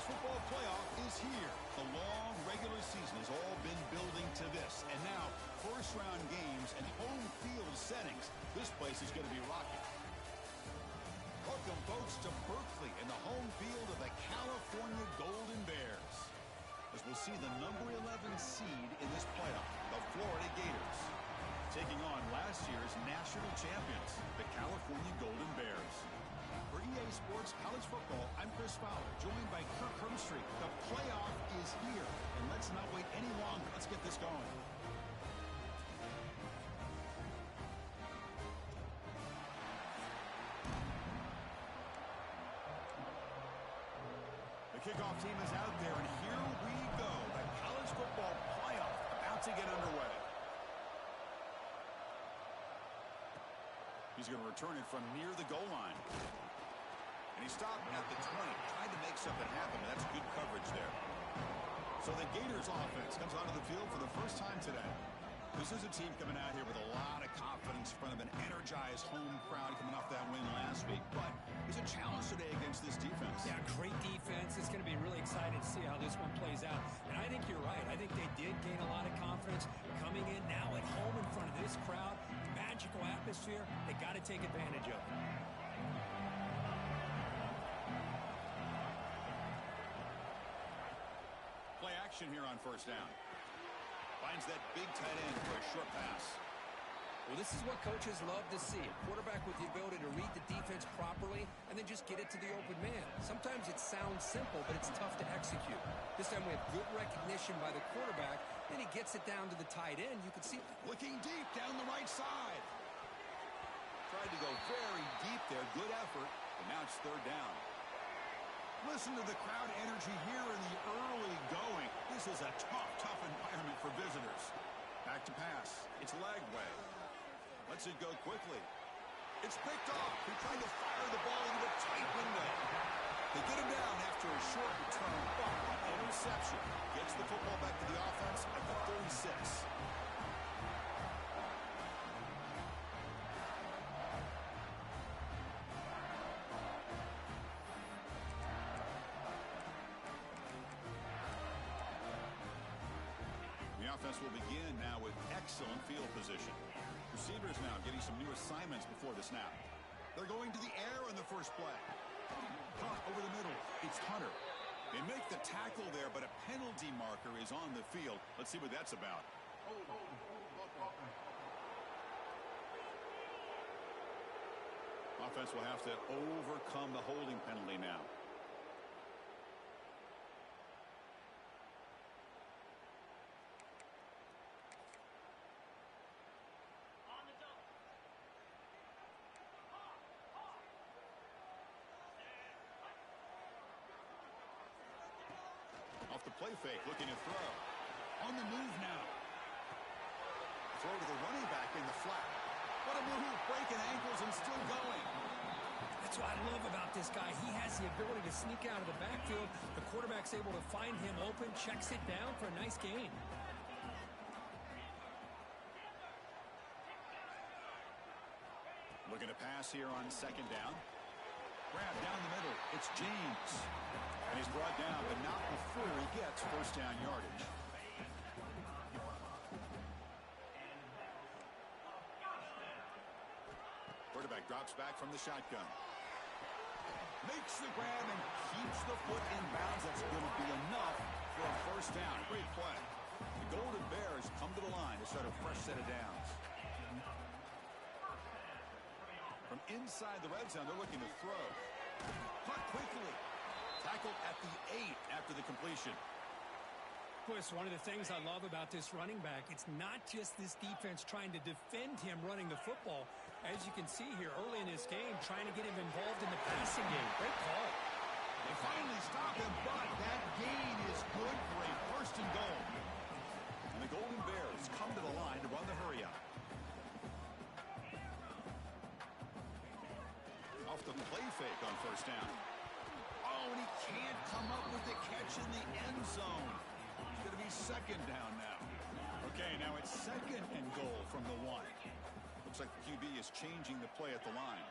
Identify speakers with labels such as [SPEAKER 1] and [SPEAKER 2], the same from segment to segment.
[SPEAKER 1] football playoff is here. The long regular season has all been building to this. And now, first-round games and home field settings. This place is going to be rocking. Welcome, folks, to Berkeley in the home field of the California Golden Bears, as we'll see the number 11 seed in this playoff, the Florida Gators, taking on last year's national champions, the California Golden Bears. For EA Sports College Football, I'm Chris Fowler, joined by Kirk Hermstreet. The playoff is here, and let's not wait any longer. Let's get this going. The kickoff team is out there, and here we go. The college football playoff about to get underway. He's going to return it from near the goal line. And he stopped at the 20, trying to make something happen, but that's good coverage there. So the Gators offense comes onto the field for the first time today. This is a team coming out here with a lot of confidence in front of an energized home crowd coming off that win last week. But it's a challenge today against this defense.
[SPEAKER 2] Yeah, great defense. It's going to be really exciting to see how this one plays out. And I think you're right. I think they did gain a lot of confidence coming in now at home in front of this crowd. Magical atmosphere. They got to take advantage of it.
[SPEAKER 1] Play action here on first down. Finds that big tight end for a short pass.
[SPEAKER 2] Well, this is what coaches love to see. A quarterback with the ability to read the defense properly and then just get it to the open man. Sometimes it sounds simple, but it's tough to execute. This time we have good recognition by the quarterback. Then he gets it down to the tight end. You can see
[SPEAKER 1] looking deep down the right side. Tried to go very deep there. Good effort. And now it's third down. Listen to the crowd energy here in the early going. This is a tough environment for visitors. Back to pass. It's Lagway. Lets it go quickly. It's picked off. He tried to fire the ball into a tight window. They get him down after a short return, but interception. Gets the football back to the offense at the 36. The offense will begin now with excellent field position. Receivers now getting some new assignments before the snap. They're going to the air on the first play. Caught over the middle. It's Hunter. They make the tackle there, but a penalty marker is on the field. Let's see what that's about. Offense will have to overcome the holding penalty now. Off the play fake, looking to throw. On the move now. Throw to the running back in the flat. What a move, breaking ankles and still going.
[SPEAKER 2] That's what I love about this guy. He has the ability to sneak out of the backfield. The quarterback's able to find him open, checks it down for a nice gain.
[SPEAKER 1] Looking to pass here on second down. Grab down the middle. It's James. And he's brought down, but not before he gets first down yardage. Quarterback drops back from the shotgun. Makes the grab and keeps the foot in bounds. That's going to be enough for a first down. Great play. The Golden Bears come to the line to start a fresh set of downs. From inside the red zone, they're looking to throw. Caught quickly. Tackled at the 8 after the completion.
[SPEAKER 2] Chris, one of the things I love about this running back, it's not just this defense trying to defend him running the football. As you can see here early in this game, trying to get him involved in the passing game. Great call.
[SPEAKER 1] They finally stop him, but that gain is good for a first and goal. And the Golden Bears come to the line to run the hurry-up. Off the play fake on first down. Oh, and he can't come up with the catch in the end zone. It's going to be second down now. Okay, now it's second and goal from the 1. Looks like the QB is changing the play at the line.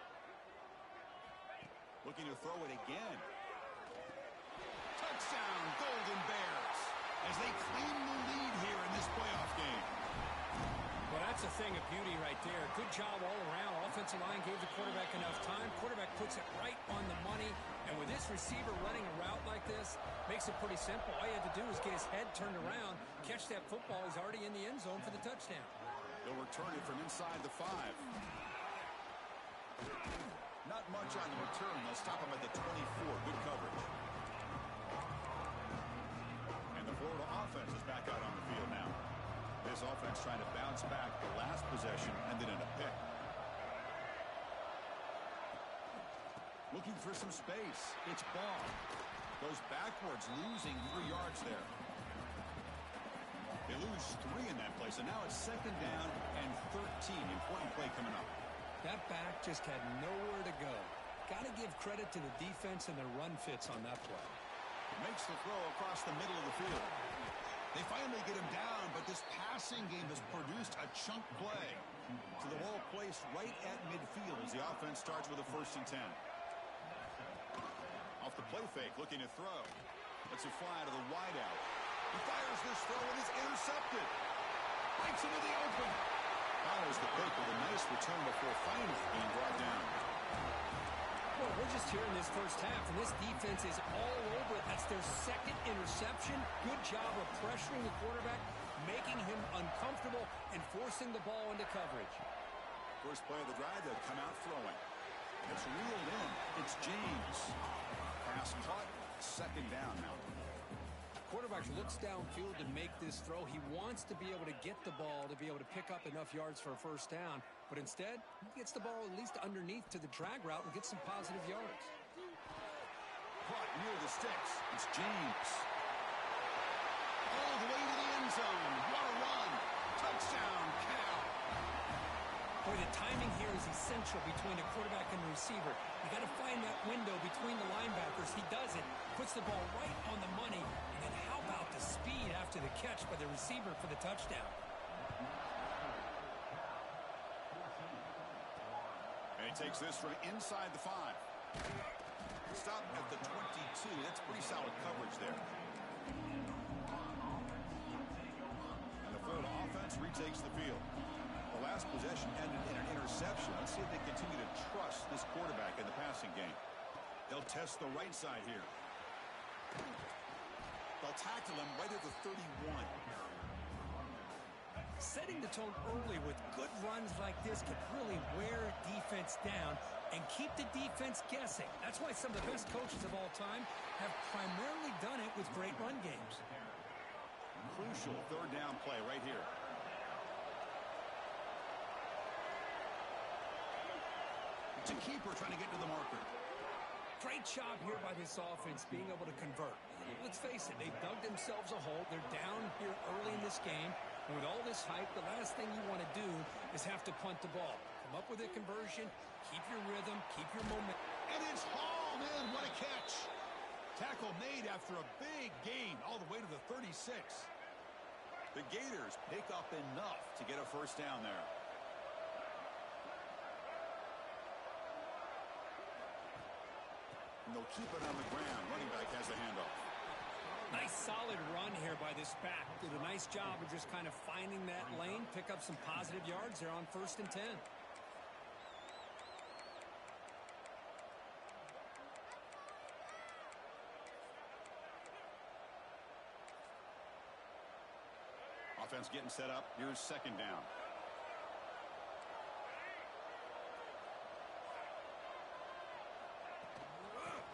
[SPEAKER 1] Looking to throw it again. Touchdown, Golden Bears, as they claim the lead here in this playoff game.
[SPEAKER 2] Well, that's a thing of beauty right there. Good job all around. Offensive line gave the quarterback enough time. Quarterback puts it right on the money. And with this receiver running a route like this, makes it pretty simple. All you have to do is get his head turned around, catch that football. He's already in the end zone for the touchdown.
[SPEAKER 1] They'll return it from inside the 5. Not much on the return. They'll stop him at the 24. Good coverage. And the Florida offense is back out on the field now. This offense trying to bounce back. The last possession ended in a pick. Looking for some space. It's Ball. Goes backwards, losing 3 yards there. They lose 3 in that play, so now it's 2nd down and 13. Important play coming up.
[SPEAKER 2] That back just had nowhere to go. Got to give credit to the defense and their run fits on that play.
[SPEAKER 1] Makes the throw across the middle of the field. They finally get him down, but this passing game has produced a chunk play. To the ball placed right at midfield as the offense starts with a 1st and 10. Off the play fake, looking to throw. Let's it fly to the wideout. He fires this throw and it's intercepted. Breaks into the open. Follows the pick with a nice return before finally being brought down.
[SPEAKER 2] Well, we're just here in this first half, and this defense is all over it. That's their 2nd interception. Good job of pressuring the quarterback, making him uncomfortable, and forcing the ball into coverage.
[SPEAKER 1] First play of the drive, they'll come out throwing. It's reeled in. It's James. Pass caught. 2nd down now.
[SPEAKER 2] Quarterback looks downfield to make this throw. He wants to be able to get the ball to be able to pick up enough yards for a 1st down. But instead, he gets the ball at least underneath to the drag route and gets some positive yards.
[SPEAKER 1] Caught near the sticks. It's James. All the way to the end zone. What a run. Touchdown, Cal.
[SPEAKER 2] Boy, the timing here is essential between the quarterback and the receiver. You got to find that window between the linebackers. He does it. Puts the ball right on the money. And then how about the speed after the catch by the receiver for the touchdown?
[SPEAKER 1] And he takes this from inside the 5. Stop at the 22. That's pretty solid coverage there. And the Florida offense retakes the field. The last possession ended in an interception. Let's see if they continue to trust this quarterback in the passing game. They'll test the right side here. They'll tackle him right at the 31.
[SPEAKER 2] Setting the tone early with good runs like this can really wear defense down and keep the defense guessing. That's why some of the best coaches of all time have primarily done it with great run games.
[SPEAKER 1] Crucial 3rd down play right here. It's a keeper trying to get to the marker.
[SPEAKER 2] Great job here by this offense being able to convert. Let's face it, they've dug themselves a hole. They're down here early in this game. And with all this hype, the last thing you want to do is have to punt the ball. Come up with a conversion, keep your rhythm, keep your momentum.
[SPEAKER 1] And it's hauled in. What a catch. Tackle made after a big gain all the way to the 36. The Gators pick up enough to get a 1st down there. And they'll keep it on the ground. Running back has the handoff.
[SPEAKER 2] Nice solid run here by this back. Did a nice job of just kind of finding that lane, pick up some positive yards there on 1st and 10.
[SPEAKER 1] Offense getting set up. Here's 2nd down.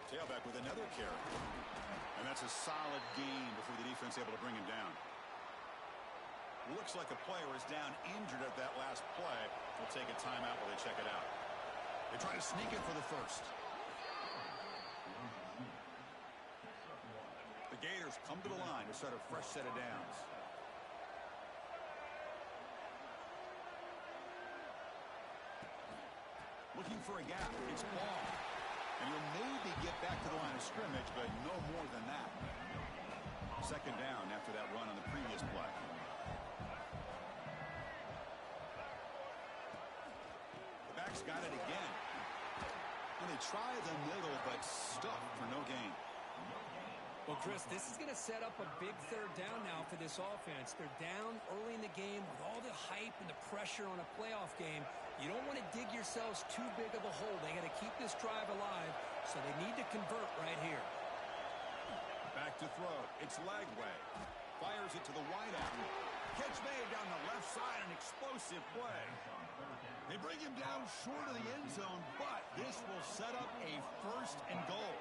[SPEAKER 1] Tailback with another carry. And that's a solid gain before the defense able to bring him down. Looks like a player is down injured at that last play. We'll take a timeout while they check it out. They try to sneak it for the 1st. The Gators come to the line to start a fresh set of downs. Looking for a gap. It's Ball. And he'll maybe get back to the line of scrimmage, but no more than that. 2nd down after that run on the previous play. The back's got it again. And they try the middle, but stuck for no gain.
[SPEAKER 2] Well, Chris, this is going to set up a big third down now for this offense. They're down early in the game with all the hype and the pressure on a playoff game. You don't want to dig yourselves too big of a hole. They got to keep this drive alive, so they need to convert right here.
[SPEAKER 1] Back to throw. It's Lagway. Fires it to the wideout. Catch made down the left side, an explosive play. They bring him down short of the end zone, but this will set up a 1st and goal.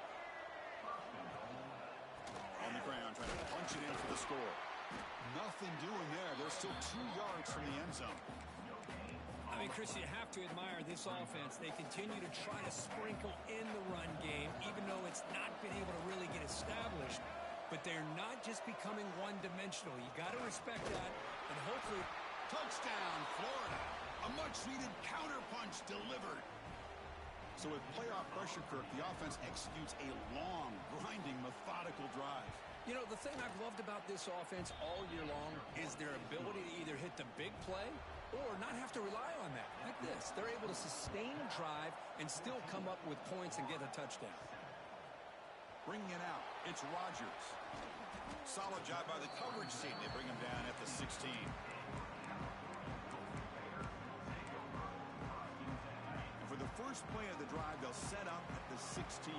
[SPEAKER 1] On the ground, trying to punch it in for the score. Nothing doing there. They're still 2 yards from the end zone.
[SPEAKER 2] I mean, Chris, you have to admire this offense. They continue to try to sprinkle in the run game, even though it's not been able to really get established. But they're not just becoming one-dimensional. You got to respect that, and hopefully...
[SPEAKER 1] Touchdown, Florida. A much-needed counterpunch delivered. So with playoff pressure, Kirk, the offense executes a long, grinding, methodical drive.
[SPEAKER 2] You know, the thing I've loved about this offense all year long is their ability to either hit the big play or not have to rely on that. Like this. They're able to sustain a drive and still come up with points and get a touchdown.
[SPEAKER 1] Bringing it out, it's Rodgers. Solid job by the coverage team. They bring him down at the 16. And for the first play of the drive, they'll set up at the 16.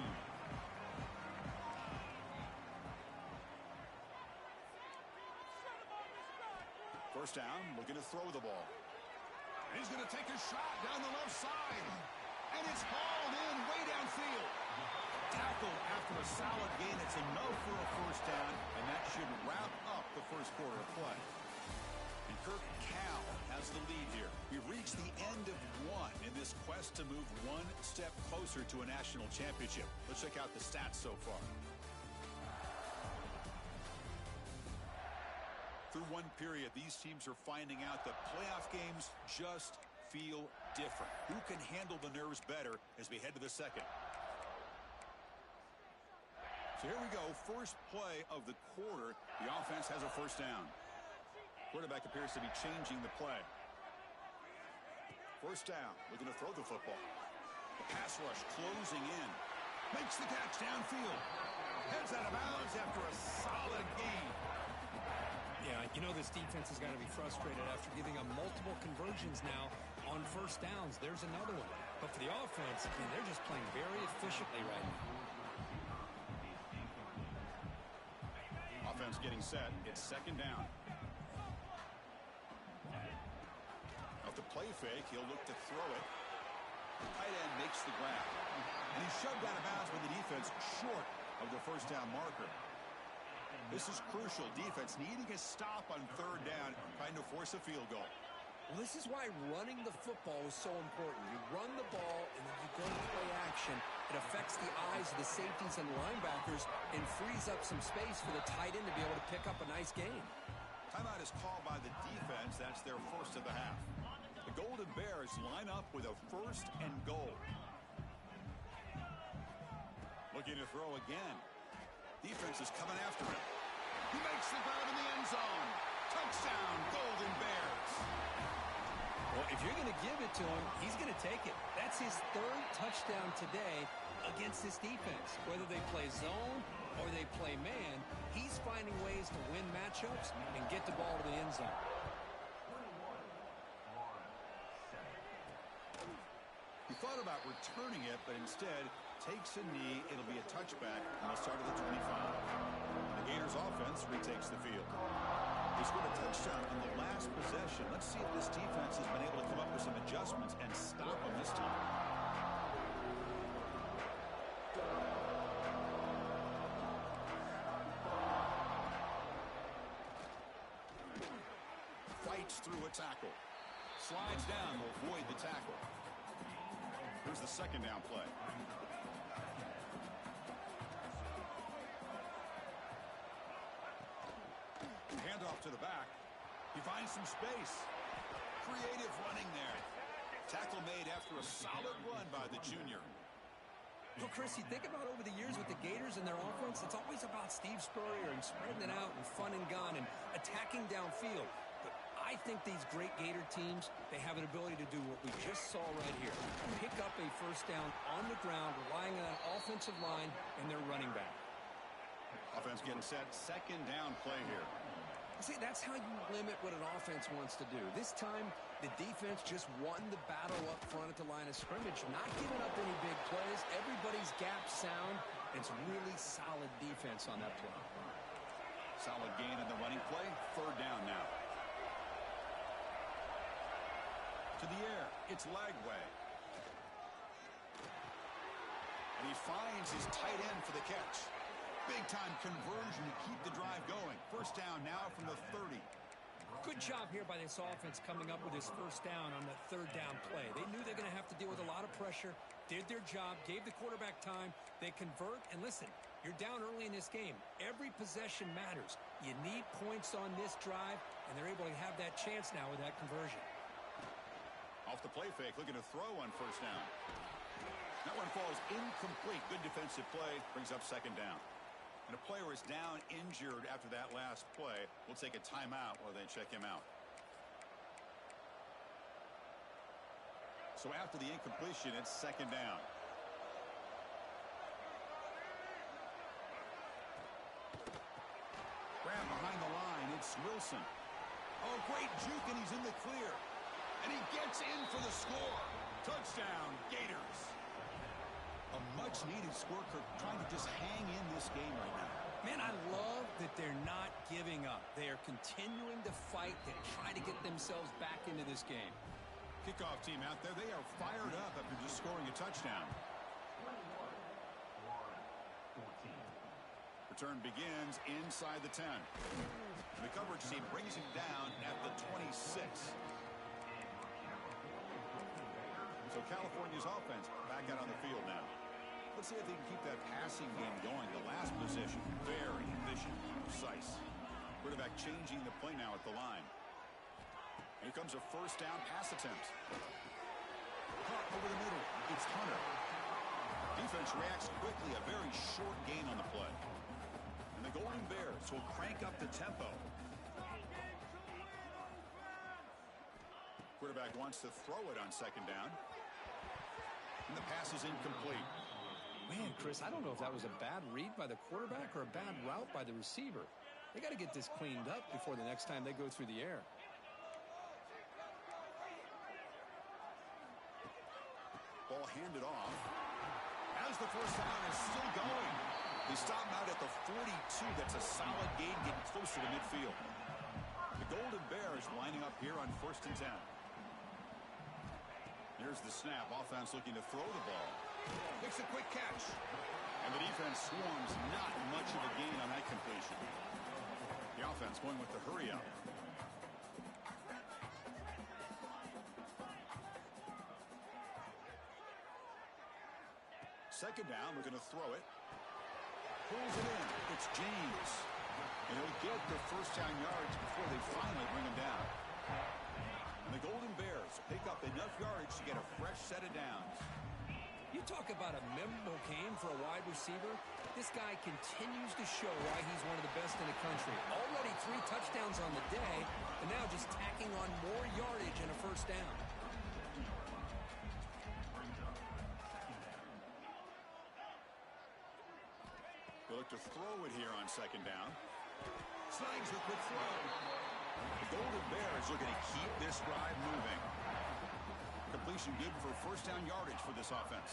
[SPEAKER 1] First down, looking to throw the ball. And he's going to take a shot down the left side. And it's hauled in way downfield. Tackled after a solid gain. It's enough for a first down, and that should wrap up the first quarter of play. And Kirk, Cal has the lead here. We've reached the end of one in this quest to move one step closer to a national championship. Let's check out the stats so far. Through one period, these teams are finding out that playoff games just feel different. Who can handle the nerves better as we head to the second? So here we go, first play of the quarter. The offense has a first down. Quarterback appears to be changing the play. First down, looking to throw the football. The pass rush closing in. Makes the catch downfield. Heads out of bounds after a solid gain.
[SPEAKER 2] Yeah, you know this defense has got to be frustrated after giving up multiple conversions now on first downs. There's another one. But for the offense, I mean, they're just playing very efficiently right now.
[SPEAKER 1] Offense getting set. It's second down. Off the play fake, he'll look to throw it. Tight end makes the grab. And he's shoved out of bounds with the defense short of the first down marker. This is crucial. Defense needing a stop on third down, trying to force a field goal.
[SPEAKER 2] Well, this is why running the football is so important. You run the ball, and then you go to play action. It affects the eyes of the safeties and linebackers and frees up some space for the tight end to be able to pick up a nice gain.
[SPEAKER 1] Timeout is called by the defense. That's their first of the half. The Golden Bears line up with a first and goal. Looking to throw again. Defense is coming after him. He makes the grab in the end zone. Touchdown, Golden Bears.
[SPEAKER 2] Well, if you're going to give it to him, he's going to take it. That's his third touchdown today against this defense. Whether they play zone or they play man, he's finding ways to win matchups and get the ball to the end zone.
[SPEAKER 1] He thought about returning it, but instead takes a knee. It'll be a touchback, and they'll start at the 25. The Gators offense retakes the field. They scored a touchdown in the last possession. Let's see if this defense has been able to come up with some adjustments and stop them this time. Fights through a tackle. Slides down to avoid the tackle. Here's the second down play. Handoff to the back. He finds some space. Creative running there. Tackle made after a solid run by the junior.
[SPEAKER 2] Well, Chris, you think about over the years with the Gators and their offense, it's always about Steve Spurrier and spreading it out and fun and gun and attacking downfield. But I think these great Gator teams, they have an ability to do what we just saw right here. Pick up a first down on the ground, relying on that offensive line and their running back.
[SPEAKER 1] Offense getting set. Second down play here.
[SPEAKER 2] See, that's how you limit what an offense wants to do. This time, the defense just won the battle up front at the line of scrimmage, not giving up any big plays. Everybody's gap sound. It's really solid defense on that play.
[SPEAKER 1] Solid gain in the running play. Third down now. To the air. It's Lagway. And he finds his tight end for the catch. Big-time conversion to keep the drive going. First down now from the 30.
[SPEAKER 2] Good job here by this offense coming up with his first down on the third down play. They knew they're going to have to deal with a lot of pressure, did their job, gave the quarterback time. They convert, and listen, you're down early in this game. Every possession matters. You need points on this drive, and they're able to have that chance now with that conversion.
[SPEAKER 1] Off the play fake, looking to throw on first down. That one falls incomplete. Good defensive play, brings up second down. And a player is down injured after that last play. We'll take a timeout while they check him out. So after the incompletion, it's second down. Grab behind the line. It's Wilson. Oh, great juke, and he's in the clear. And he gets in for the score. Touchdown, Gators. A much-needed score, Kirk, trying to just hang in this game right now.
[SPEAKER 2] Man, I love that they're not giving up. They are continuing to fight to try to get themselves back into this game.
[SPEAKER 1] Kickoff team out there, they are fired up after just scoring a touchdown. Return begins inside the 10. The coverage team brings him down at the 26. So California's offense back out on the field now. Let's see if they can keep that passing game going. The last possession, very efficient, precise. Quarterback changing the play now at the line. Here comes a first down pass attempt. Caught over the middle. It's Hunter. Defense reacts quickly. A very short gain on the play. And the Golden Bears will crank up the tempo. Quarterback wants to throw it on second down. And the pass is incomplete.
[SPEAKER 2] Man, Chris, I don't know if that was a bad read by the quarterback or a bad route by the receiver. They got to get this cleaned up before the next time they go through the air.
[SPEAKER 1] Ball handed off. As the first down is still going. They stop him out at the 42. That's a solid gain, getting closer to midfield. The Golden Bears lining up here on 1st and 10. Here's the snap. Offense looking to throw the ball. Makes a quick catch. And the defense swarms. Not much of a gain on that completion. The offense going with the hurry up. Second down, looking to throw it. Pulls it in. It's James. And he'll get the first down yards before they finally bring him down. And the Golden Bears pick up enough yardage to get a fresh set of downs.
[SPEAKER 2] You talk about a memorable game for a wide receiver. This guy continues to show why he's one of the best in the country. Already 3 touchdowns on the day, and now just tacking on more yardage and a first down.
[SPEAKER 1] They look to throw it here on second down. Slides a quick throw. The Golden Bears are going to keep this drive moving. Completion good for first down yardage for this offense.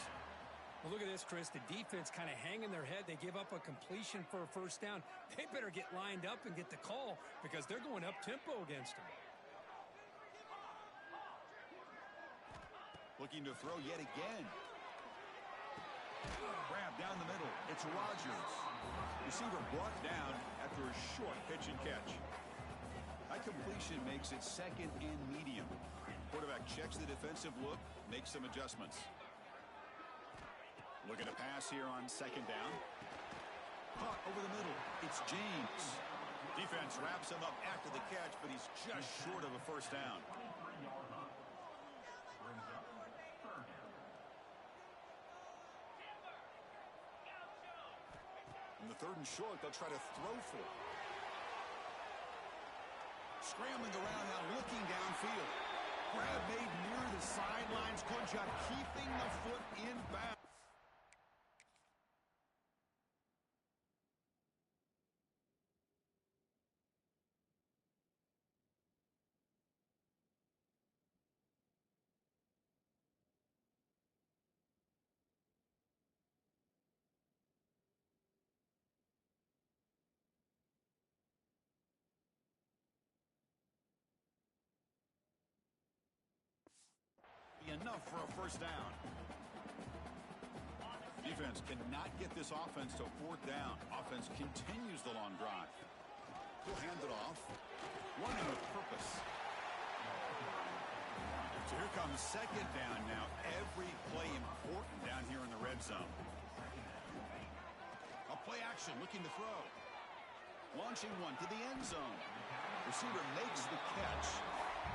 [SPEAKER 2] Well, look at this, Chris. The defense kind of hanging their head. They give up a completion for a first down. They better get lined up and get the call because they're going up tempo against them.
[SPEAKER 1] Looking to throw yet again. Grab down the middle. It's Rodgers. Receiver brought down after a short pitch and catch. That completion makes it second and medium. Quarterback checks the defensive look, makes some adjustments. Looking to pass here on second down. Caught over the middle. It's James. Defense wraps him up after the catch, but he's just short of a first down. In the 3rd and short, they'll try to throw for it. Scrambling around now, looking downfield. Grab made near the sidelines. Good job keeping the foot in bounds. enough for a first down. Defense cannot get this offense to 4th down. Offense continues the long drive. He'll hand it off. Running with purpose. So here comes 2nd down now. Every play important down here in the red zone. A play action, looking to throw. Launching one to the end zone. Receiver makes the catch.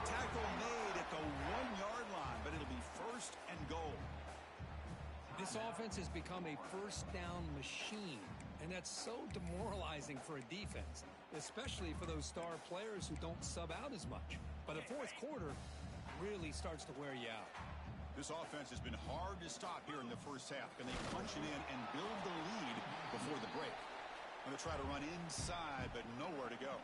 [SPEAKER 1] Tackle made at the 1-yard line, but it'll be 1st and goal.
[SPEAKER 2] This offense has become a first down machine, and that's so demoralizing for a defense, especially for those star players who don't sub out as much. By the 4th quarter, really starts to wear you out.
[SPEAKER 1] This offense has been hard to stop here in the first half. Can they punch it in and build the lead before the break? Going to try to run inside, but nowhere to go.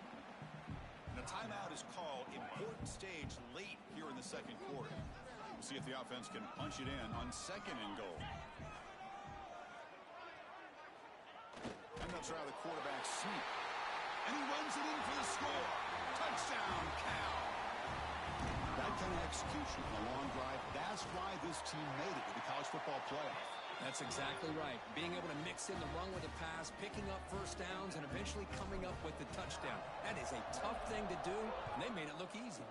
[SPEAKER 1] And a timeout is called. Important stage late here in the 2nd quarter. We'll see if the offense can punch it in on 2nd and goal. And they'll try the quarterback sneak. And he runs it in for the score. Touchdown, Cal. That kind of execution on a long drive, that's why this team made it to the college football playoff.
[SPEAKER 2] That's exactly right. Being able to mix in the run with the pass, picking up first downs, and eventually coming up with the touchdown. That is a tough thing to do, and they made it look easy.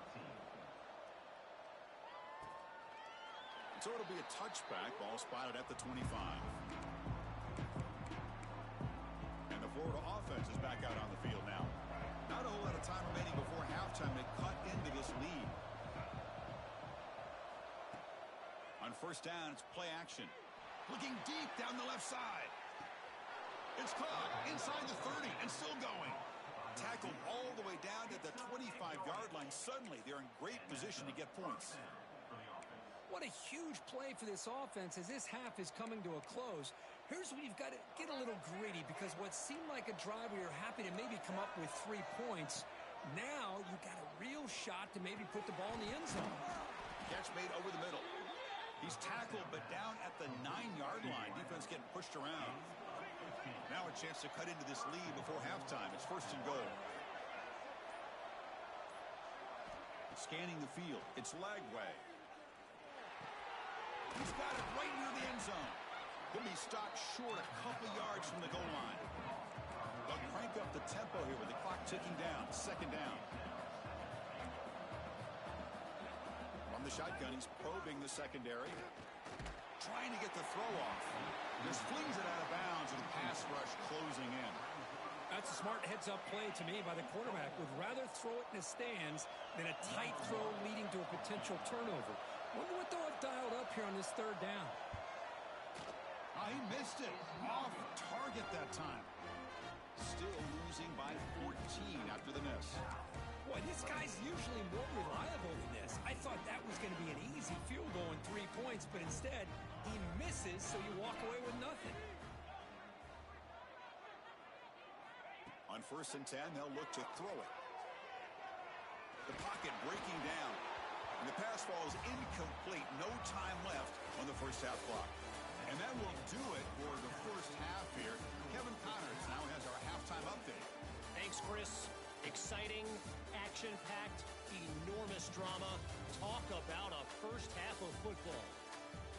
[SPEAKER 1] So it'll be a touchback. Ball spotted at the 25. And the Florida offense is back out on the field now. Not a whole lot of time remaining before halftime to cut into this lead. On 1st down, it's play action. Looking deep down the left side. It's caught inside the 30 and still going. Tackled all the way down to the 25-yard line. Suddenly, they're in great position to get points.
[SPEAKER 2] What a huge play for this offense as this half is coming to a close. Here's where you've got to get a little gritty, because what seemed like a drive where you're happy to maybe come up with 3 points, now you've got a real shot to maybe put the ball in the end zone.
[SPEAKER 1] Catch made over the middle. He's tackled, but down at the 9-yard line. Defense getting pushed around. Now a chance to cut into this lead before halftime. It's 1st and goal. Scanning the field. It's Lagway. He's got it right near the end zone. He'll be stopped short a couple yards from the goal line. They'll crank up the tempo here with the clock ticking down. 2nd down. From the shotgun, he's probing the secondary. Trying to get the throw off. Just flings it out of bounds, and the pass rush closing in.
[SPEAKER 2] That's a smart heads-up play to me by the quarterback. Would rather throw it in the stands than a tight throw leading to a potential turnover. Wonder what they'll have dialed up here on this 3rd down.
[SPEAKER 1] He missed it. Off target that time. Still losing by 14 after the miss.
[SPEAKER 2] Boy, this guy's usually more reliable than this. I thought that was going to be an easy field goal in 3 points, but instead, he misses, so you walk away with nothing.
[SPEAKER 1] On 1st and 10, they'll look to throw it. The pocket breaking down. And the pass falls incomplete. No time left on the first half clock. And that will do it for the first half here. Kevin Connors now has our halftime update.
[SPEAKER 3] Thanks, Chris. Exciting, action-packed, enormous drama. Talk about a first half of football.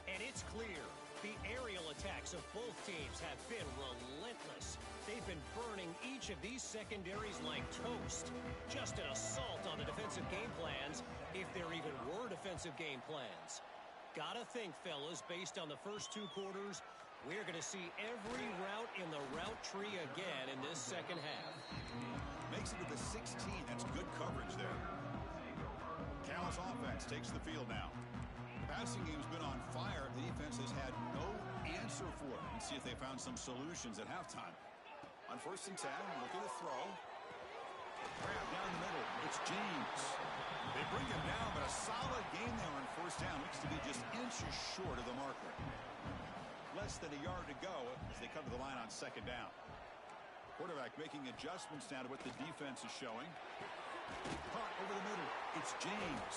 [SPEAKER 3] And it's clear, the aerial attacks of both teams have been relentless. They've been burning each of these secondaries like toast. Just an assault on the defensive game plans, if there even were defensive game plans. Gotta think, fellas, based on the first 2 quarters, we're going to see every route in the route tree again in this second half.
[SPEAKER 1] Makes it to the 16. That's good coverage there. Cal's offense takes the field now. The passing game's been on fire. The defense has had no answer for it. Let's see if they found some solutions at halftime. On 1st and 10, look at the throw. Grab down the middle. It's James. They bring him down, but a solid game there on 1st down. Looks to be just inches short of the marker. Less than a yard to go as they come to the line on 2nd down. Quarterback making adjustments now to what the defense is showing. Caught over the middle. It's James.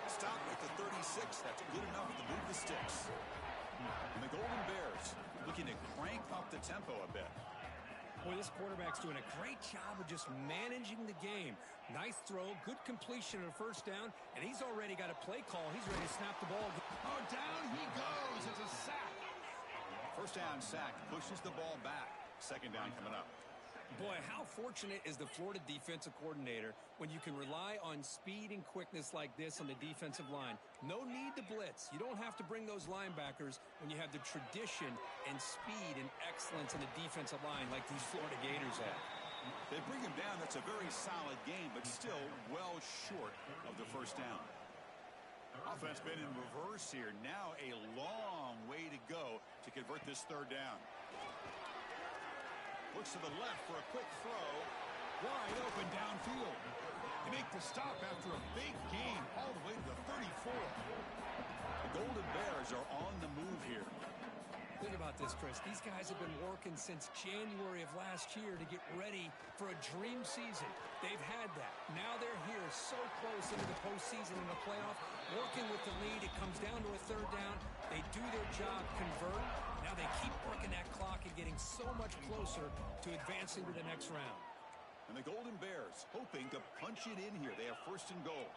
[SPEAKER 1] Stop at the 36. That's good enough to move the sticks. And the Golden Bears looking to crank up the tempo a bit.
[SPEAKER 2] Boy, this quarterback's doing a great job of just managing the game. Nice throw, good completion on a first down, and he's already got a play call. He's ready to snap the ball.
[SPEAKER 1] Oh, down he goes. It's a sack. First down sack pushes the ball back. Second down coming up.
[SPEAKER 2] Boy, how fortunate is the Florida defensive coordinator when you can rely on speed and quickness like this on the defensive line. No need to blitz. You don't have to bring those linebackers when you have the tradition and speed and excellence in the defensive line like these Florida Gators have.
[SPEAKER 1] They bring him down. That's a very solid game, but still well short of the first down. Offense been in reverse here. Now a long way to go to convert this third down. Looks to the left for a quick throw. Wide open downfield. They make the stop after a big gain all the way to the 34. The Golden Bears are on the move here.
[SPEAKER 2] Think about this, Chris. These guys have been working since January of last year to get ready for a dream season. They've had that. Now they're here so close into the postseason and the playoff, working with the lead. It comes down to a third down. They do their job, convert. Now they keep working that clock and getting so much closer to advancing to the next round.
[SPEAKER 1] And the Golden Bears hoping to punch it in here. They have first and goal.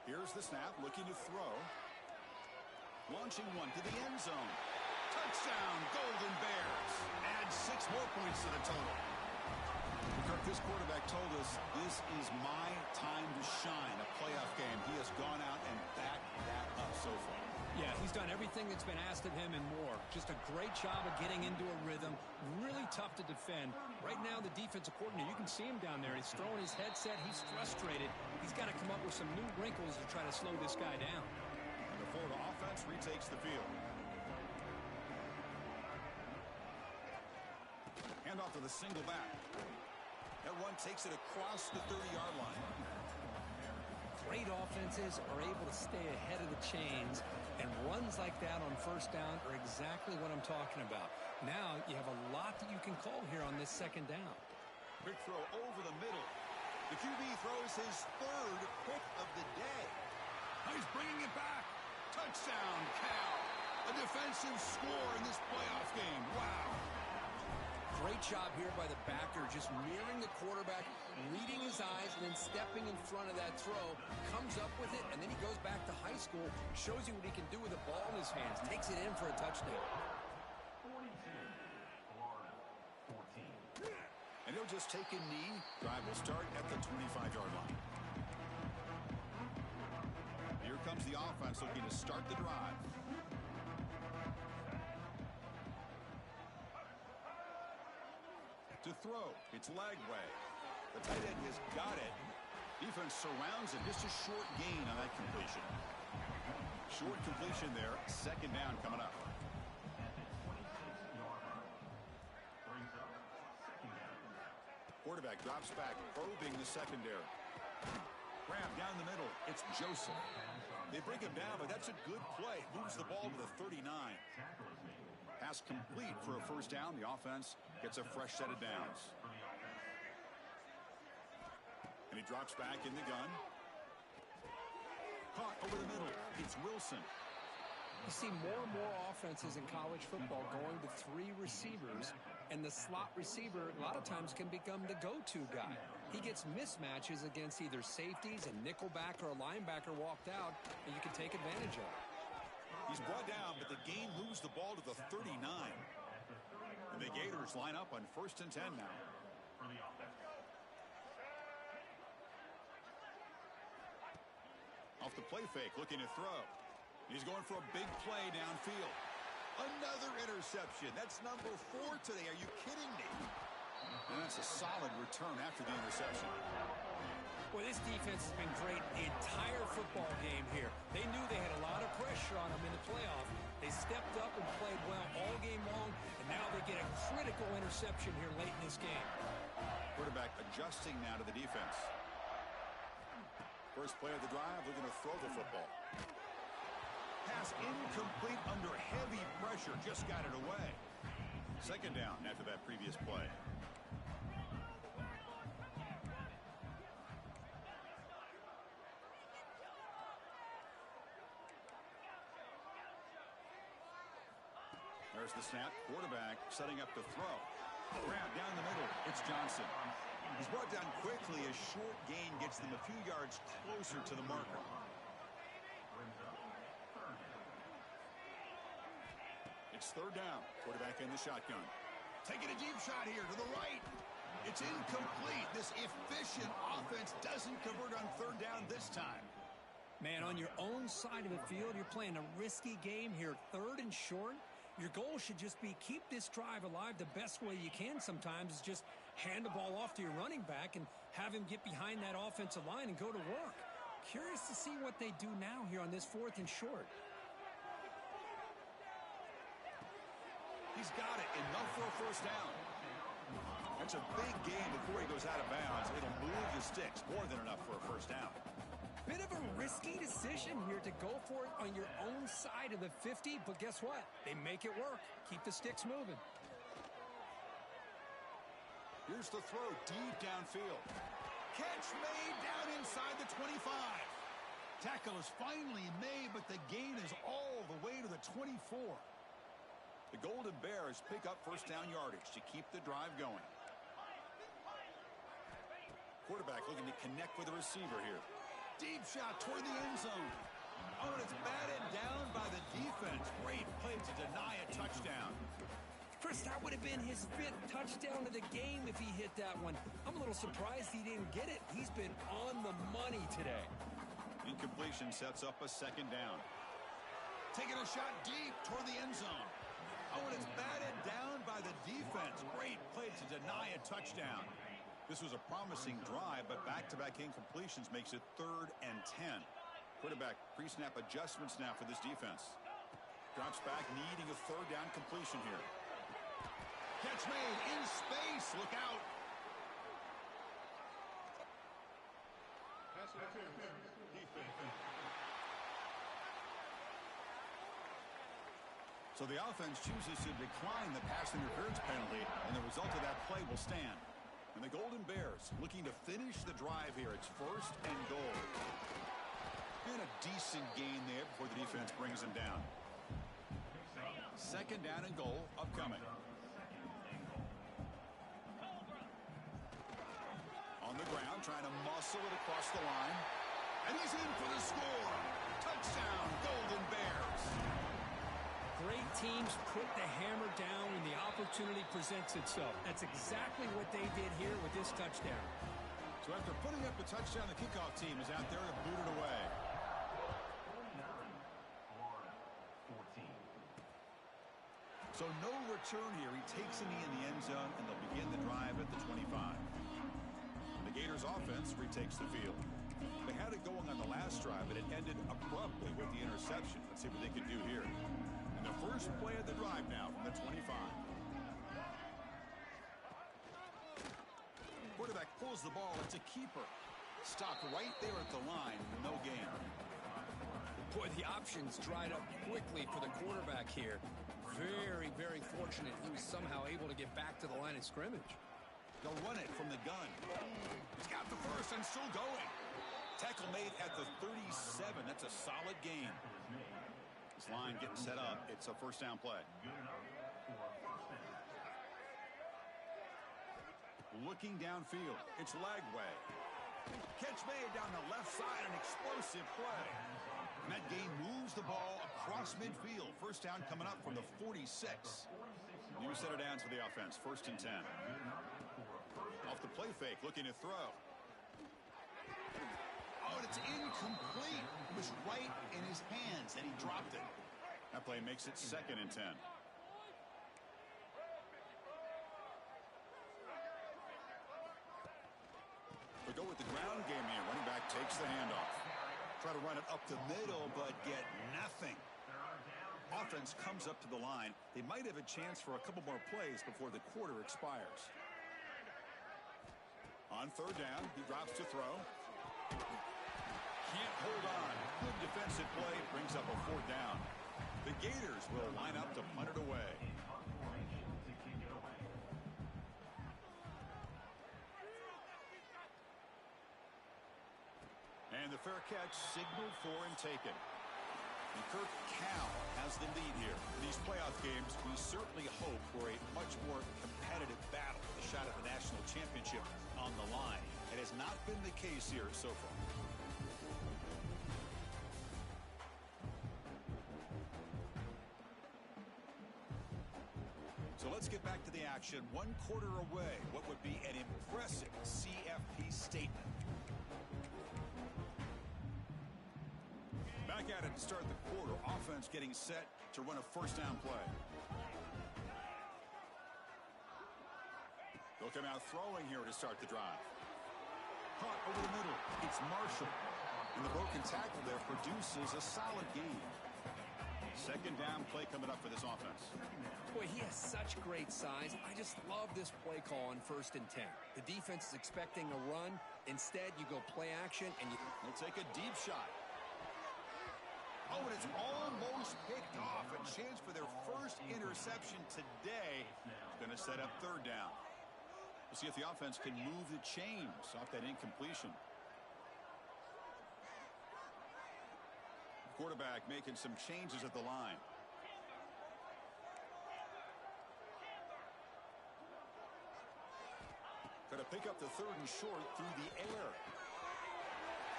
[SPEAKER 1] Here's the snap, looking to throw. Launching one to the end zone. Touchdown, Golden Bears. Add 6 more points to the total. Kirk, this quarterback told us this is my time to shine, a playoff game. He has gone out and backed that up so far.
[SPEAKER 2] Yeah, he's done everything that's been asked of him and more. Just a great job of getting into a rhythm. Really tough to defend. Right now, the defensive coordinator, you can see him down there. He's throwing his headset. He's frustrated. He's got to come up with some new wrinkles to try to slow this guy down.
[SPEAKER 1] And the Florida offense retakes the field. Hand off to the single back. That run takes it across the 30-yard line.
[SPEAKER 2] Great offenses are able to stay ahead of the chains, and runs like that on first down are exactly what I'm talking about. Now you have a lot that you can call here on this second down.
[SPEAKER 1] Quick throw over the middle. The QB throws his third pick of the day. He's bringing it back. Touchdown, Cal. A defensive score in this playoff game. Wow.
[SPEAKER 2] Great job here by the backer, just mirroring the quarterback, reading his eyes, and then stepping in front of that throw, comes up with it, and then he goes back to high school, shows you what he can do with the ball in his hands, takes it in for a touchdown.
[SPEAKER 1] And he'll just take a knee. Drive will start at the 25-yard line. Here comes the offense looking to start the drive. To throw, it's leg way. The tight end has got it. Defense surrounds it. Just a short gain on that completion. Short completion there. Second down coming up. Quarterback drops back, probing the secondary. Grab down the middle. It's Joseph. They bring him down, but that's a good play. Moves the ball to the 39. Pass complete for a first down. The offense gets a fresh set of downs. And he drops back in the gun. Caught over the middle. It's Wilson.
[SPEAKER 2] You see more and more offenses in college football going to 3 receivers, and the slot receiver a lot of times can become the go-to guy. He gets mismatches against either safeties, a nickelback, or a linebacker walked out, and you can take advantage of it.
[SPEAKER 1] He's brought down, but the game moves the ball to the 39. And the Gators line up on 1st and 10 now. Off the play fake, looking to throw. He's going for a big play downfield. Another interception. That's number 4 today. Are you kidding me? And that's a solid return after the interception.
[SPEAKER 2] Boy, this defense has been great the entire football game here. They knew they had a lot of pressure on them in the playoff. They stepped up and played well all game long, and now they get a critical interception here late in this game.
[SPEAKER 1] Quarterback adjusting now to the defense. First play of the drive, looking to throw the football. Pass incomplete under heavy pressure, just got it away. Second down after that previous play. There's the snap. Quarterback setting up to throw. Grab down the middle. It's Johnson. He's brought down quickly. A short gain gets them a few yards closer to the marker. It's third down. Quarterback in the shotgun. Taking a deep shot here to the right. It's incomplete. This efficient offense doesn't convert on third down this time.
[SPEAKER 2] Man, on your own side of the field, you're playing a risky game here. Third and short. Your goal should just be keep this drive alive the best way you can sometimes is just hand the ball off to your running back and have him get behind that offensive line and go to work. Curious to see what they do now here on this fourth and short.
[SPEAKER 1] He's got it. Enough for a first down. That's a big gain before he goes out of bounds. It'll move the sticks. More than enough for a first down.
[SPEAKER 2] Bit of a risky decision here to go for it on your own side of the 50, but guess what? They make it work. Keep the sticks moving.
[SPEAKER 1] Here's the throw deep downfield. Catch made down inside the 25. Tackle is finally made, but the gain is all the way to the 24. The Golden Bears pick up first down yardage to keep the drive going. Quarterback looking to connect with the receiver here. Deep shot toward the end zone. Oh, and it's batted down by the defense. Great play to deny a touchdown.
[SPEAKER 2] Chris, that would have been his 5th touchdown of the game if he hit that one. I'm a little surprised he didn't get it. He's been on the money today.
[SPEAKER 1] Incompletion sets up a second down. Taking a shot deep toward the end zone. Oh, and it's batted down by the defense. Great play to deny a touchdown. This was a promising drive, but back-to-back incompletions makes it 3rd and 10. Quarterback pre-snap adjustments now for this defense. Drops back, needing a third down completion here. Catch made in space. Look out. So the offense chooses to decline the pass interference penalty, and the result of that play will stand. And the Golden Bears looking to finish the drive here. It's 1st and goal. And a decent gain there before the defense brings them down. 2nd down and goal upcoming. On the ground, trying to muscle it across the line. And he's in for the score. Touchdown, Golden Bears.
[SPEAKER 2] Great teams put the hammer down when the opportunity presents itself. That's exactly what they did here with this touchdown.
[SPEAKER 1] So after putting up a touchdown, the kickoff team is out there to boot it away. So no return here. He takes a knee in the end zone, and they'll begin the drive at the 25. The Gators offense retakes the field. They had it going on the last drive, but it ended abruptly with the interception. Let's see what they can do here. The first play of the drive now from the 25. Quarterback pulls the ball. It's a keeper. Stopped right there at the line. No gain.
[SPEAKER 2] Boy, the options dried up quickly for the quarterback here. Very, very fortunate he was somehow able to get back to the line of scrimmage.
[SPEAKER 1] They'll run it from the gun. He's got the first and still going. Tackle made at the 37. That's a solid gain. This line getting set up. It's a first down play. Looking downfield. It's Lagway. Catch made down the left side. An explosive play. And that gain moves the ball across midfield. First down coming up from the 46. New set it down to the offense. 1st and 10. Off the play fake. Looking to throw. Oh, and it's incomplete. It was right in his hands, and he dropped it. That play makes it 2nd and 10. We go with the ground game here. Running back takes the handoff. Try to run it up the middle, but get nothing. Offense comes up to the line. They might have a chance for a couple more plays before the quarter expires. On 3rd down, he drops to throw. Can't hold on. Good defensive play. Brings up a 4th down. The Gators will line up to punt it away. And the fair catch signaled for and taken. And Kirk Cal has the lead here. In these playoff games, we certainly hope for a much more competitive battle. The shot at the national championship on the line. It has not been the case here so far. So let's get back to the action. 1 quarter away. What would be an impressive CFP statement. Back at it to start the quarter. Offense getting set to run a first down play. They'll come out throwing here to start the drive. Caught over the middle. It's Marshall. And the broken tackle there produces a solid gain. Second down play coming up for this offense.
[SPEAKER 2] Boy, he has such great size. I just love this play call on 1st and 10. The defense is expecting a run. Instead, you go play action, and
[SPEAKER 1] They'll take a deep shot. Oh, and it's almost picked off. A chance for their first interception today. It's going to set up 3rd down. We'll see if the offense can move the chains off that incompletion. Quarterback making some changes at the line. Got to pick up the 3rd and short through the air.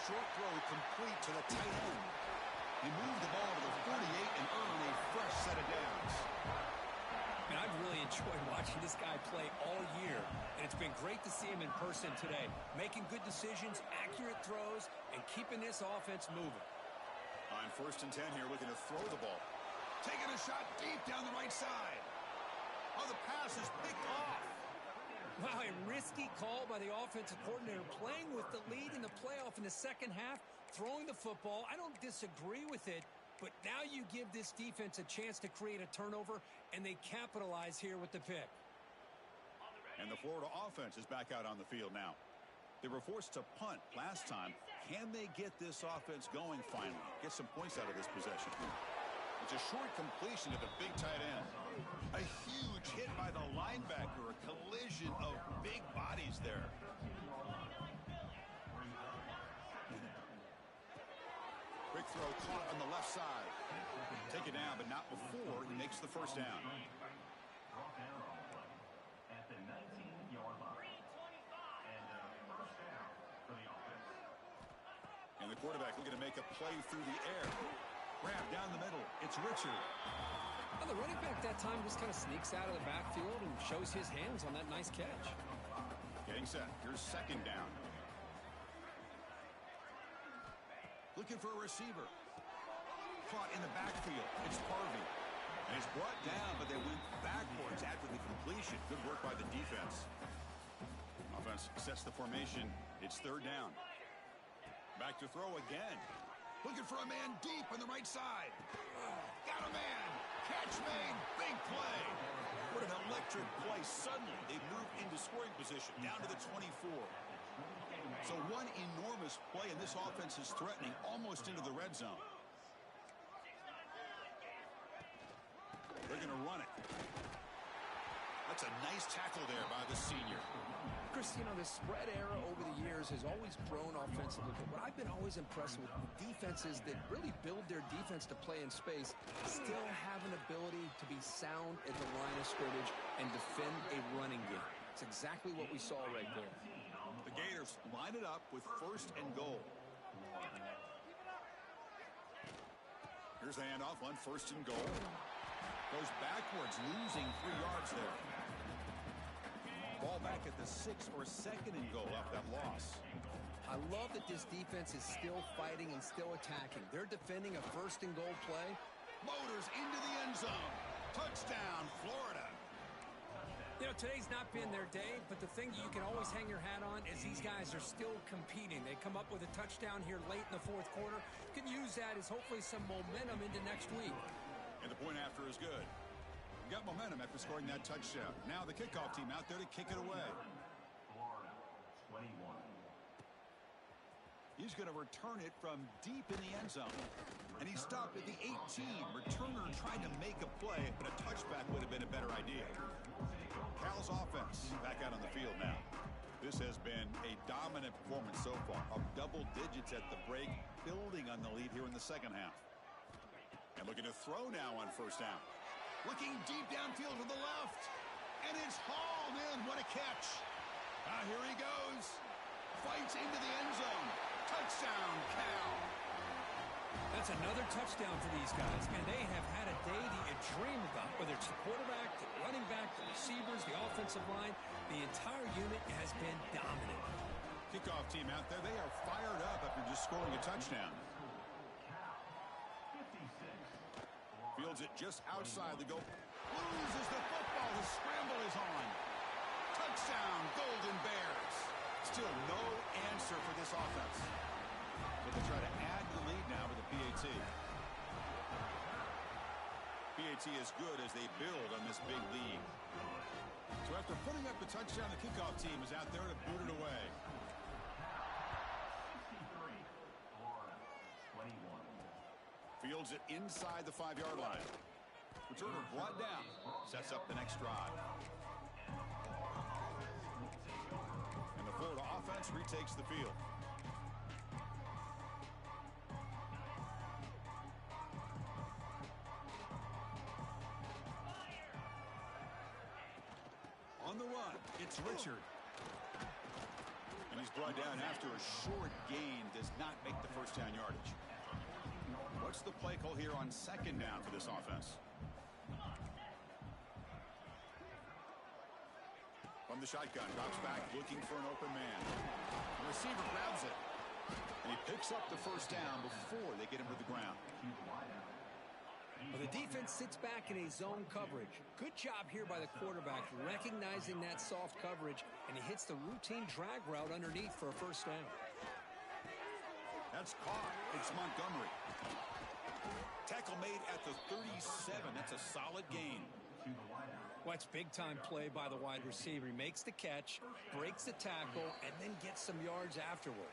[SPEAKER 1] Short throw complete to the tight end. He moved the ball to the 48 and earned a fresh set of downs.
[SPEAKER 2] And I've really enjoyed watching this guy play all year. And it's been great to see him in person today. Making good decisions, accurate throws, and keeping this offense moving.
[SPEAKER 1] On 1st and 10 here, looking to throw the ball. Taking a shot deep down the right side. Oh, the pass is picked off.
[SPEAKER 2] Wow, a risky call by the offensive coordinator, playing with the lead in the playoff in the second half, throwing the football. I don't disagree with it, but now you give this defense a chance to create a turnover, and they capitalize here with the pick.
[SPEAKER 1] And the Florida offense is back out on the field now. They were forced to punt last time. Can they get this offense going finally? Get some points out of this possession. It's a short completion to the big tight end. A huge hit by the linebacker. A collision of big bodies there. Quick throw caught on the left side. Take it down, but not before he makes the first down. And the quarterback looking to make a play through the air. Grab down the middle. It's Richard.
[SPEAKER 2] Well, the running back that time just kind of sneaks out of the backfield and shows his hands on that nice catch.
[SPEAKER 1] Getting set. Here's 2nd down. Looking for a receiver. Caught in the backfield. It's Parvey. And it's brought down, but they went backwards after the completion. Good work by the defense. Offense sets the formation. It's 3rd down. Back to throw again. Looking for a man deep on the right side. Got a man. Catch made. Big play. What an electric play. Suddenly, they move into scoring position. Down to the 24. So one enormous play, and this offense is threatening almost into the red zone. They're going to run it. That's a nice tackle there by the senior.
[SPEAKER 2] Chris, you know, the spread era over the years has always grown offensively, but what I've been always impressed with the defenses that really build their defense to play in space still have an ability to be sound at the line of scrimmage and defend a running game. It's exactly what we saw right there.
[SPEAKER 1] The Gators line it up with 1st and goal. Here's the handoff on 1st and goal. Goes backwards, losing 3 yards there. Ball back at the 6 or 2nd and goal off that loss.
[SPEAKER 2] I love that this defense is still fighting and still attacking. They're defending a 1st and goal play.
[SPEAKER 1] Motors into the end zone. Touchdown, Florida.
[SPEAKER 2] You know, today's not been their day, but the thing you can always hang your hat on is these guys are still competing. They come up with a touchdown here late in the 4th quarter. You can use that as hopefully some momentum into next week.
[SPEAKER 1] And the point after is good. Got momentum after scoring that touchdown. Now the kickoff team out there to kick it away. He's going to return it from deep in the end zone. And he stopped at the 18. Returner tried to make a play, but a touchback would have been a better idea. Cal's offense back out on the field now. This has been a dominant performance so far. Up double digits at the break, building on the lead here in the second half. And looking to throw now on first down. Looking deep downfield to the left. And it's hauled in. What a catch. Here he goes. Fights into the end zone. Touchdown, Cal.
[SPEAKER 2] That's another touchdown for these guys, and they have had a day that you dream about, whether it's the quarterback, the running back, the receivers, the offensive line. The entire unit has been dominant.
[SPEAKER 1] Kickoff team out there, they are fired up after just scoring a touchdown. Fields it just outside the goal. Loses the football. The scramble is on. Touchdown, Golden Bears. Still no answer for this offense. But they try to add the lead now with the PAT. PAT is good as they build on this big lead. So after putting up the touchdown, the kickoff team is out there to boot it away. Fields it inside the 5-yard line. Returner brought down. Sets up the next drive. And the Florida offense retakes the field. On the run, it's Richard. And he's brought down after a short gain. Does not make the first down yardage. What's the play call here on second down for this offense? From the shotgun, drops back, looking for an open man. The receiver grabs it. And he picks up the first down before they get him to the ground.
[SPEAKER 2] Well, the defense sits back in a zone coverage. Good job here by the quarterback, recognizing that soft coverage, and he hits the routine drag route underneath for a first down.
[SPEAKER 1] That's caught. It's Montgomery. Tackle made at the 37. That's a solid gain.
[SPEAKER 2] Well, that's big-time play by the wide receiver. He makes the catch, breaks the tackle, and then gets some yards afterward.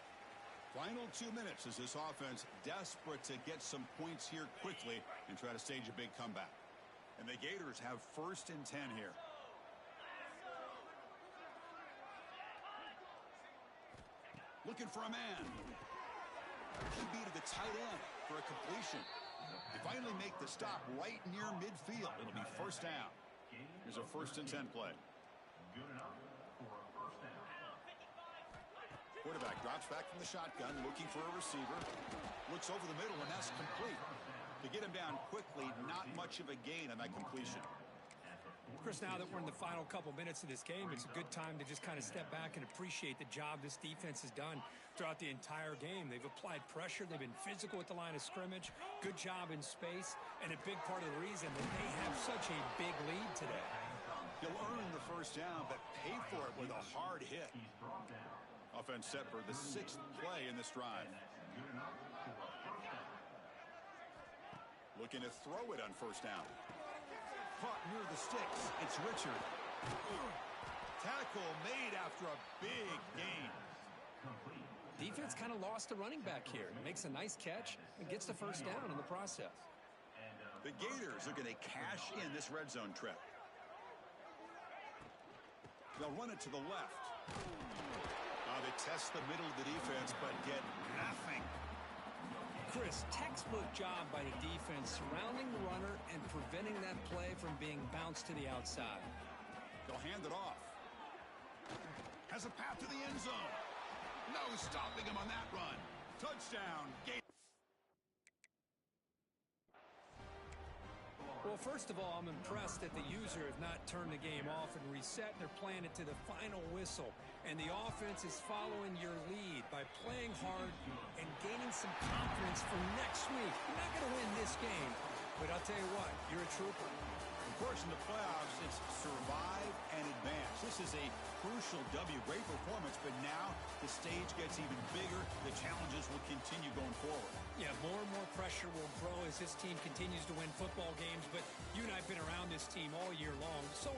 [SPEAKER 1] Final 2 minutes as this offense desperate to get some points here quickly and try to stage a big comeback. And the Gators have first and 10 here. Looking for a man. QB to the tight end for a completion. They finally make the stop right near midfield. It'll be first down. Here's a first and 10 play. Quarterback drops back from the shotgun, looking for a receiver. Looks over the middle, and that's complete. To get him down quickly, not much of a gain on that completion.
[SPEAKER 2] Chris, now that we're in the final couple minutes of this game, it's a good time to just kind of step back and appreciate the job this defense has done throughout the entire game. They've applied pressure. They've been physical at the line of scrimmage. Good job in space, and a big part of the reason that they have such a big lead today.
[SPEAKER 1] He'll earn the first down, but pay for it with a hard hit. Offense set for the 6th play in this drive. Looking to throw it on first down. Caught near the sticks. It's Richard. Tackle made after a big gain.
[SPEAKER 2] Defense kind of lost the running back here. Makes a nice catch and gets the first down in the process.
[SPEAKER 1] The Gators are going to cash in this red zone trip. They'll run it to the left. They test the middle of the defense, but get nothing.
[SPEAKER 2] Chris, textbook job by the defense surrounding the runner and preventing that play from being bounced to the outside.
[SPEAKER 1] They'll hand it off. Has a path to the end zone. No stopping him on that run. Touchdown, Gators.
[SPEAKER 2] Well, first of all, I'm impressed that the user have not turned the game off and reset. They're playing it to the final whistle. And the offense is following your lead by playing hard and gaining some confidence for next week. You're not going to win this game, but I'll tell you what, you're a trooper.
[SPEAKER 1] Of course, in the playoffs, it's survive and advance. This is a crucial W. Great performance, but now the stage gets even bigger. The challenges will continue going forward.
[SPEAKER 2] Yeah, more and more pressure will grow as this team continues to win football games, but you and I have been around this team all year long. So